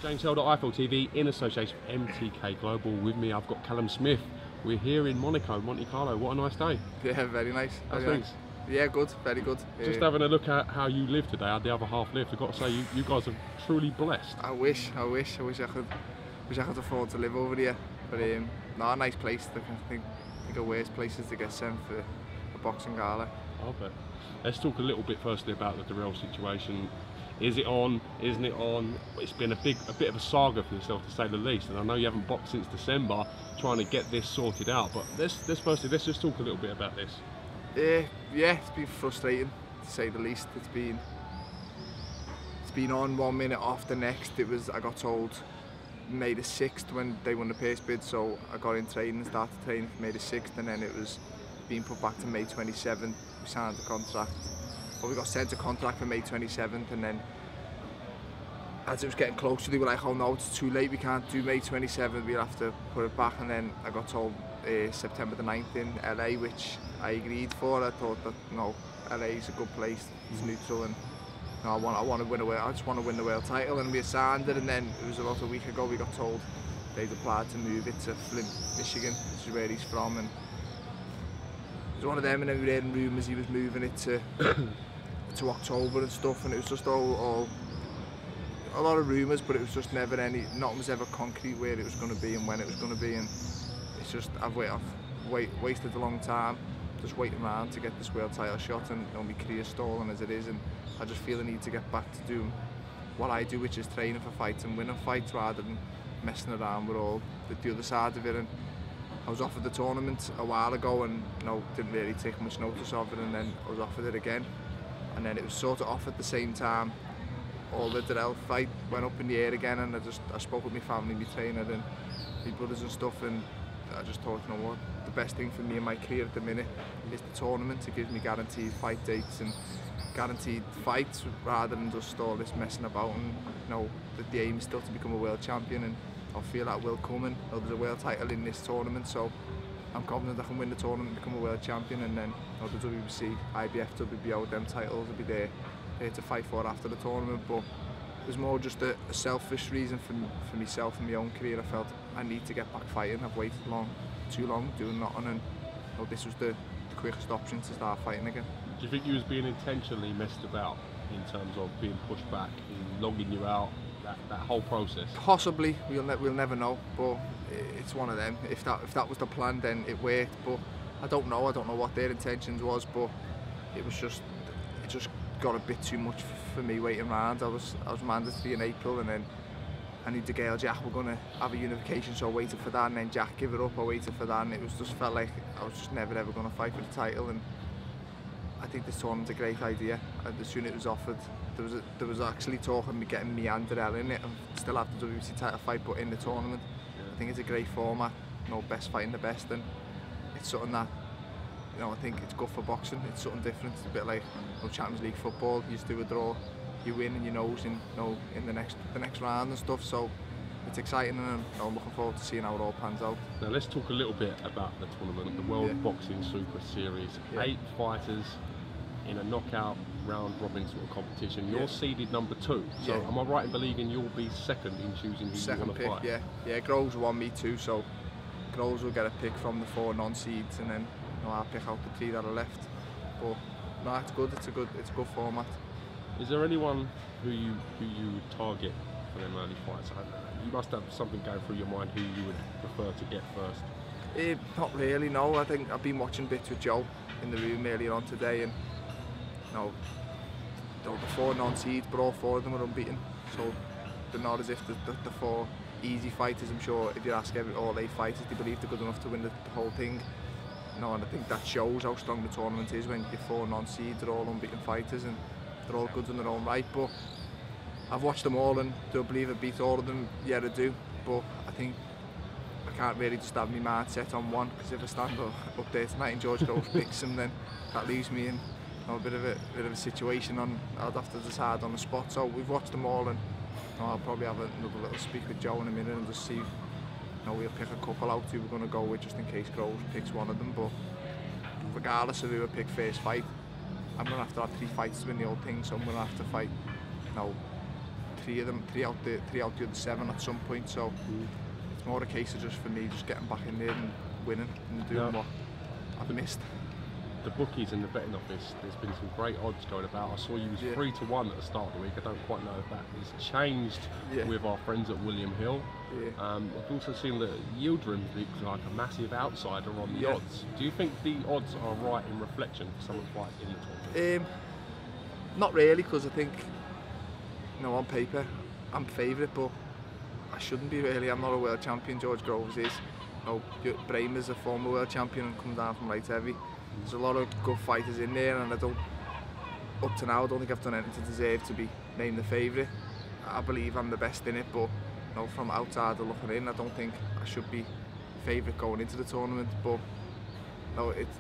James Helder, IFL TV, in association with MTK Global. With me, I've got Callum Smith. We're here in Monaco, Monte Carlo. What a nice day. Yeah, very nice. How's things? Yeah, good, very good. Just having a look at how you live today, how the other half lived. I've got to say, you guys are truly blessed. I wish I could afford to live over here. But no, a nice place. I think of worst places to get sent for a boxing gala. Okay. Let's talk a little bit firstly about the Dirrell situation. Is it on? Isn't it on? It's been a bit of a saga for yourself, to say the least. And I know you haven't boxed since December, trying to get this sorted out. But let's just talk a little bit about this. Yeah, it's been frustrating, to say the least. It's been on 1 minute, off the next. I got told May the 6th when they won the pace bid, so I got in training and started training for May the 6th, and then it was being put back to May 27th. We signed the contract. Well, we got sent a contract for May 27th, and then as it was getting closer, they were like, oh no, it's too late, we can't do May 27th, we'll have to put it back. And then I got told September the 9th in LA, which I agreed for. I thought that, no, LA is a good place, it's neutral, and no, I just want to win the world title. And we signed it, and then it was about a week ago we got told they'd applied to move it to Flint, Michigan, which is where he's from. And it was one of them, and then we were hearing rumours he was moving it to October and stuff, and it was just all a lot of rumours, but it was just never nothing was ever concrete where it was going to be and when it was going to be. And it's just, I've wasted a long time just waiting around to get this world title shot, and my career stalling as it is, and I just feel the need to get back to doing what I do, which is training for fights and winning fights rather than messing around with all the other side of it. And I was offered the tournament a while ago, and didn't really take much notice of it, and then I was offered it again, and then it was sort of offered at the same time. All the Dirrell fight went up in the air again, and I spoke with my family, my trainer and my brothers and stuff, and I just thought, you know what, the best thing for me in my career at the minute is the tournament. It gives me guaranteed fight dates and guaranteed fights rather than just all this messing about. And the aim is still to become a world champion, and I feel that will come, and there's a world title in this tournament, so I'm confident I can win the tournament and become a world champion, and then the WBC, IBF, WBO, them titles will be there to fight for after the tournament. But it was more just a selfish reason for myself and my own career. I felt I need to get back fighting. I've waited too long doing nothing, and this was the quickest option to start fighting again. Do you think you was being intentionally messed about in terms of being pushed back, logging you out, that whole process? Possibly, we'll never know, but it's one of them. If that was the plan, then it worked. But I don't know what their intentions was, but it just got a bit too much for me waiting around. I was mandatory in April, and then I knew DeGale, Jack were going to have a unification, so I waited for that, and then Jack gave it up, I waited for that, and it just felt like I was just never ever going to fight for the title. And I think this tournament's a great idea, and as soon as it was offered, there was actually talk of me getting me and Dirrell in it, and still have the WBC title fight, but in the tournament. I think it's a great format, best fighting the best, and it's something that I think it's good for boxing. It's something different. It's a bit like Champions League football. You just do a draw, you win, and you know in the next round and stuff. So it's exciting, and I'm looking forward to seeing how it all pans out. Now let's talk a little bit about the tournament, the World Boxing Super Series. 8 fighters in a knockout round robin sort of competition. You're seeded number 2. So am I right in believing you'll be second in choosing who you want to fight? Yeah. Groves won me too, so Groves will get a pick from the 4 non-seeds, and then I'll pick out the 3 that are left. But no, it's good. It's a good format. Is there anyone who you target for them early fights? You must have something going through your mind who you would prefer to get first. Not really. No. I think I've been watching bits with Joe in the room earlier on today, and the 4 non-seeds, but all 4 of them are unbeaten. So they're not as if the 4 easy fighters. I'm sure if you ask all 8 fighters, they believe they're good enough to win the whole thing. And I think that shows how strong the tournament is when your 4 non-seeds are all unbeaten fighters, and they're all good in their own right. But I've watched them all, and do I believe I beat all of them? Yeah, I do. But I think I can't really just have my mind set on one, because if I stand up there tonight and George Groves picks him, then that leaves me in a bit of a situation. I'd have to decide on the spot. So we've watched them all, and I'll probably have another little speak with Joe in a minute and just see. We'll pick a couple out who we're going to go with, just in case Groves picks one of them. But regardless of who I pick first fight, I'm going to have 3 fights to win the whole thing, so I'm going to have to fight three out the other 7 at some point. So it's more a case of just for me just getting back in there and winning and doing what I've missed. The bookies in the betting office, there's been some great odds going about. I saw you was 3-1 at the start of the week. I don't quite know if that has changed with our friends at William Hill. I've also seen that Yildirim looks like a massive outsider on the odds. Do you think the odds are right in reflection for someone like in the tournament? Not really, because I think, on paper, I'm favourite, but I shouldn't be really. I'm not a world champion. George Groves is. Bramer's a former world champion and come down from light heavy. There's a lot of good fighters in there, and up to now, I don't think I've done anything to deserve to be named the favourite. I believe I'm the best in it, but from outside looking in, I don't think I should be favourite going into the tournament. But it's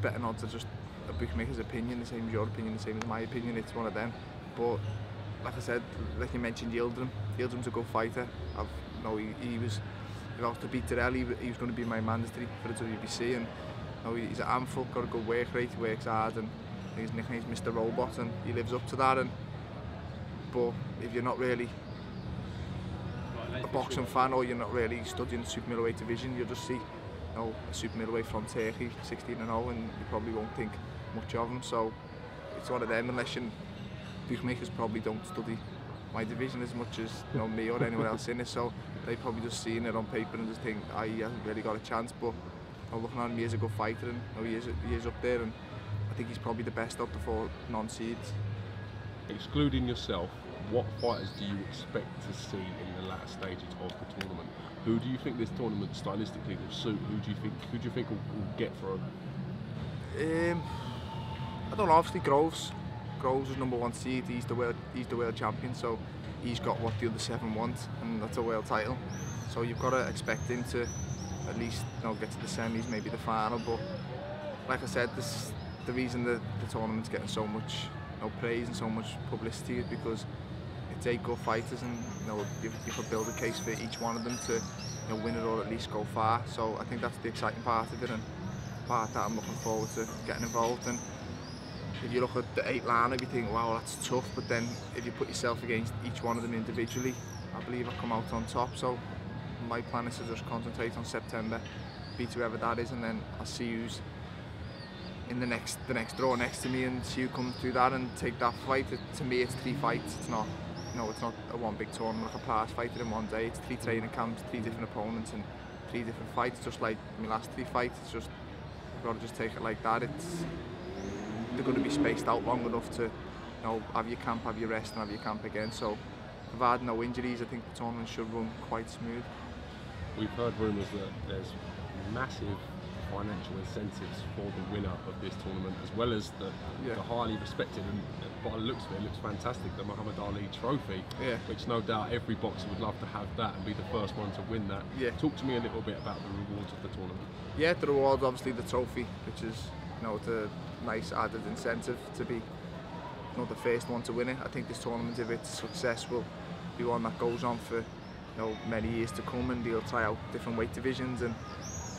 betting odds are just a bookmaker's opinion, the same as your opinion, the same as my opinion. It's one of them. But like I said, like you mentioned, Yildirim's a good fighter. He was about to beat Dirrell. He was going to be my mandatory for the WBC, and he's a handful, got a good work rate, he works hard, and his nickname's Mr. Robot, and he lives up to that. But if you're not really a boxing fan, or you're not really studying the super middleweight division, you'll just see a super middleweight from Turkey, 16-0, and you probably won't think much of him. So it's one of them, unless bookmakers probably don't study my division as much as me or anyone else in it, so they probably just seen it on paper and just think he hasn't really got a chance. But looking at him, he is a good fighter, and he is up there, and I think he's probably the best of the 4 non-seeds. Excluding yourself, what fighters do you expect to see in the latter stages of the tournament? Who do you think this tournament stylistically will suit? Who do you think will get through? I don't know. Obviously, Groves is #1 seed. He's the world champion, so he's got what the other 7 want, and that's a world title. So you've got to expect him to at least get to the semis, maybe the final. But like I said, the reason that the tournament's getting so much praise and so much publicity is because it's 8 good fighters, and you could build a case for each one of them to win it or at least go far. So I think that's the exciting part of it, and part that I'm looking forward to getting involved in. If you look at the 8 lineup, you think, wow, that's tough, but then if you put yourself against each one of them individually, I believe I'll come out on top. So my plan is to just concentrate on September, beat whoever that is, and then I'll see who's in the next draw next to me, and see who comes through that and take that fight. To me, it's 3 fights. It's not, it's not a one big tournament like a past fighter in one day. It's 3 training camps, 3 different opponents, and 3 different fights. Just like my last 3 fights, it's just you've got to just take it like that. They're going to be spaced out long enough to, have your camp, have your rest, and have your camp again. So, provided no injuries, I think the tournament should run quite smooth. We've heard rumours that there's massive financial incentives for the winner of this tournament, as well as the highly respected, and by the looks of it, looks fantastic, the Muhammad Ali trophy, which no doubt every boxer would love to have that and be the first one to win that. Talk to me a little bit about the rewards of the tournament. The rewards, obviously the trophy, which is the nice added incentive to be the first one to win it. I think this tournament, if it's successful, be one that goes on for many years to come, and they'll try out different weight divisions. And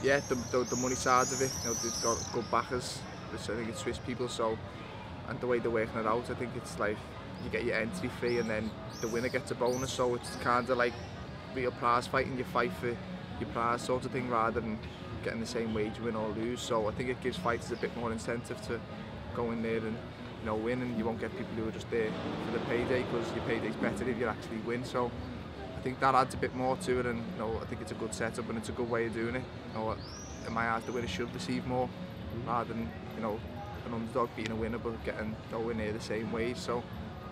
the money side of it, they've got good backers, which I think it's Swiss people. So, and the way they're working it out, I think it's like you get your entry fee and then the winner gets a bonus. So it's kind of like real prize fighting. You fight for your prize sort of thing, rather than getting the same wage, win or lose. So I think it gives fighters a bit more incentive to go in there and win, and you won't get people who are just there for the payday, because your payday's better if you actually win. So I think that adds a bit more to it, and I think it's a good setup and it's a good way of doing it. In my eyes, the winner should receive more, rather than an underdog beating a winner but getting nowhere near the same wage. So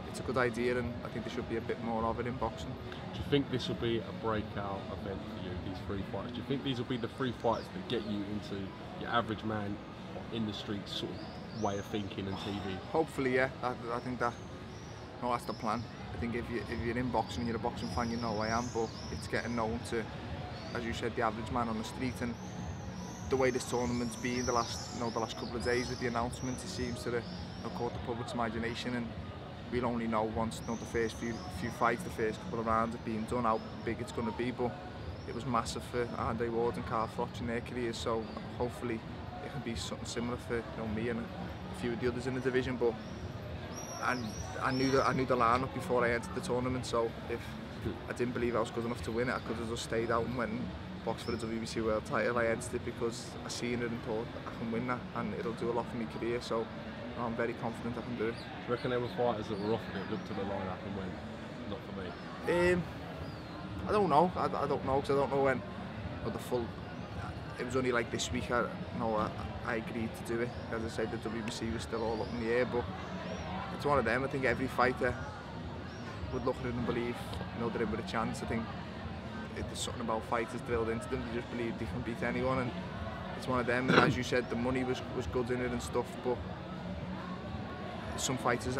it's a good idea, and I think there should be a bit more of it in boxing. Do you think this will be a breakout event for you, these 3 fights? Do you think these will be the 3 fights that get you into your average man in the streets sort of way of thinking and TV? Hopefully, yeah. I think that's the plan. I think if you're in boxing and you're a boxing fan, you know I am, but it's getting known to, as you said, the average man on the street. And the way this tournament's been the last couple of days with the announcements, it seems to have caught the public's imagination, and we'll only know once the first few fights, the first couple of rounds have been done, how big it's going to be. But it was massive for Andre Ward and Carl Froch in their careers, so hopefully it can be something similar for me and a few of the others in the division. But and I knew the lineup before I entered the tournament, so if I didn't believe I was good enough to win it, I could have just stayed out and went and boxed for the WBC World title. I entered it because I seen it and thought I can win that, and it'll do a lot for my career, so I'm very confident I can do it. Do you reckon there were fighters that were offered it, looked at the lineup and went, not for me? I don't know. I don't know, because I don't know when the full. It was only like this week I agreed to do it. As I said, the WBC was still all up in the air, but it's one of them. I think every fighter would look at it and believe, they're in with a chance. I think there's something about fighters drilled into them. They just believe they can beat anyone, and it's one of them. And as you said, the money was good in it and stuff, but some fighters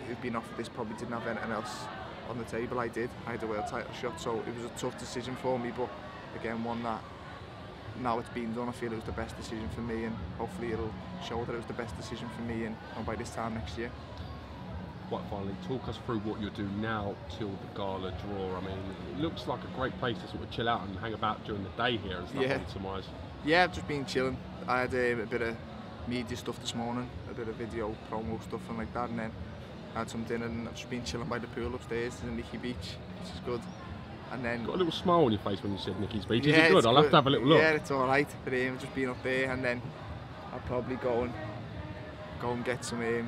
who've been offered this probably didn't have anything else on the table. I did. I had a world title shot, so it was a tough decision for me, but again, one that now it's been done, I feel it was the best decision for me, and hopefully it'll show that it was the best decision for me, and by this time next year. Quite finally, talk us through what you're doing now till the gala draw. I mean, it looks like a great place to sort of chill out and hang about during the day here and stuff. On Surmise. Yeah, I've just been chilling. I had a bit of media stuff this morning, a bit of video promo stuff and like that, and then I had some dinner, and I've just been chilling by the pool upstairs in Nikki Beach, which is good. And then got a little smile on your face when you said Nikki's Beach. Is it good? I'll have to have a little look. Yeah, it's all right. But I've just been up there, and then I'll probably go and get some a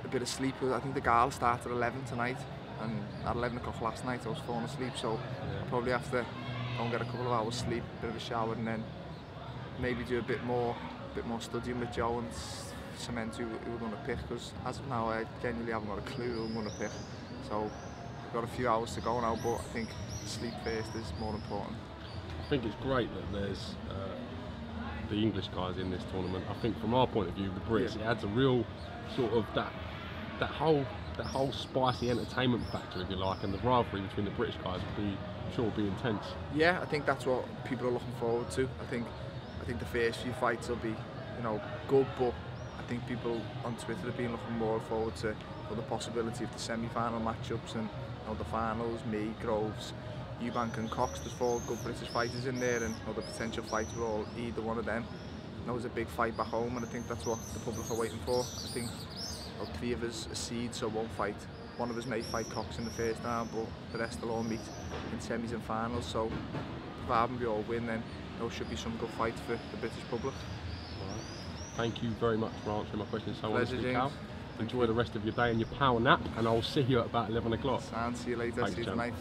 bit of sleep. I think the gala starts at 11 tonight, and at 11 o'clock last night I was falling asleep, so I'll probably have to go and get a couple of hours sleep, a bit of a shower, and then maybe do a bit more studying with Joe and cement who we're going to pick, because as of now I genuinely haven't got a clue who I'm going to pick. So I've got a few hours to go now, but I think sleep first is more important. I think it's great that there's the English guys in this tournament. I think from our point of view, the Brits, it adds a real sort of that whole spicy entertainment factor, if you like, and the rivalry between the British guys will be intense. Yeah, I think that's what people are looking forward to. I think the first few fights will be, good, but I think people on Twitter have been looking more forward to the possibility of the semi-final matchups and the finals. Me, Groves, Eubank and Cox. There's 4 good British fighters in there, and the potential fight for all either one of them. That was a big fight back home, and I think that's what the public are waiting for. I think 3 of us are seeds, so won't fight. One of us may fight Cox in the first round, but the rest will all meet in semis and finals. So provided we all win, then there should be some good fights for the British public. Right. Thank you very much for answering my questions so honestly, Cal. Enjoy the rest of your day and your power nap, and I'll see you at about 11 o'clock. See you later. Thanks, see you Callum. tonight.